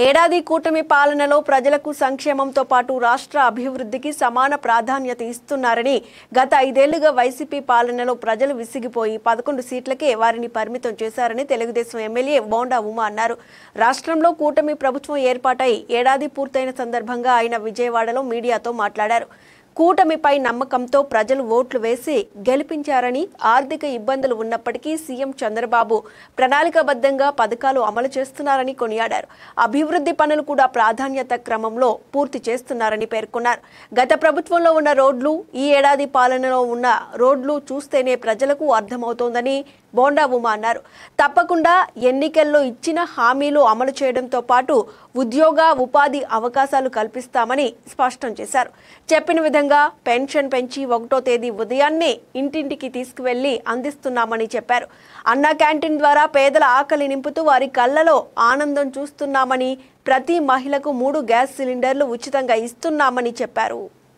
ఏడాది కూటమి పాలనలో ప్రజలకు సంక్షేమంతో పాటు రాష్ట్ర అభివృద్ధికి సమాన ప్రాధాన్యత ఇస్తున్నారని గత 5 ఏళ్లుగా వైసీపీ పాలనలో ప్రజలు విసిగిపోయి 11 సీట్లకే వారిని పరిమితం చేశారని తెలుగుదేశం ఎమ్మెల్యే బోండా ఉమా అన్నారు. రాష్ట్రంలో కూటమి ప్రభుత్వం ఏర్పాటై ఏడాది పూర్తయిన సందర్భంగా ఆయన విజయవాడలో మీడియాతో మాట్లాడారు. కూటమిపై నమ్మకంతో ప్రజలు ఓట్లు వేసి గెలిపించారని, ఆర్థిక ఇబ్బందులు ఉన్నప్పటికీ సీఎం చంద్రబాబు ప్రణాళికాబద్ధంగా పథకాలు అమలు చేస్తున్నారని కొనియాడారు. అభివృద్ధి పనులు కూడా ప్రాధాన్యత క్రమంలో పూర్తి చేస్తున్నారని పేర్కొన్నారు. గత ప్రభుత్వంలో ఉన్న రోడ్లు, ఈ ఏడాది పాలనలో ఉన్న రోడ్లు చూస్తేనే ప్రజలకు అర్థమవుతోందని బోండా ఉమా అన్నారు. తప్పకుండా ఎన్నికల్లో ఇచ్చిన హామీలు అమలు చేయడంతో పాటు ఉద్యోగ ఉపాధి అవకాశాలు కల్పిస్తామని స్పష్టం చేశారు. చెప్పిన విధంగా పెన్షన్ పెంచి 1వ తేదీ ఉదయాన్నే ఇంటింటికి తీసుకువెళ్లి అందిస్తున్నామని చెప్పారు. అన్నా క్యాంటీన్ ద్వారా పేదల ఆకలి నింపుతూ వారి కళ్లలో ఆనందం చూస్తున్నామని, ప్రతి మహిళకు 3 గ్యాస్ సిలిండర్లు ఉచితంగా ఇస్తున్నామని చెప్పారు.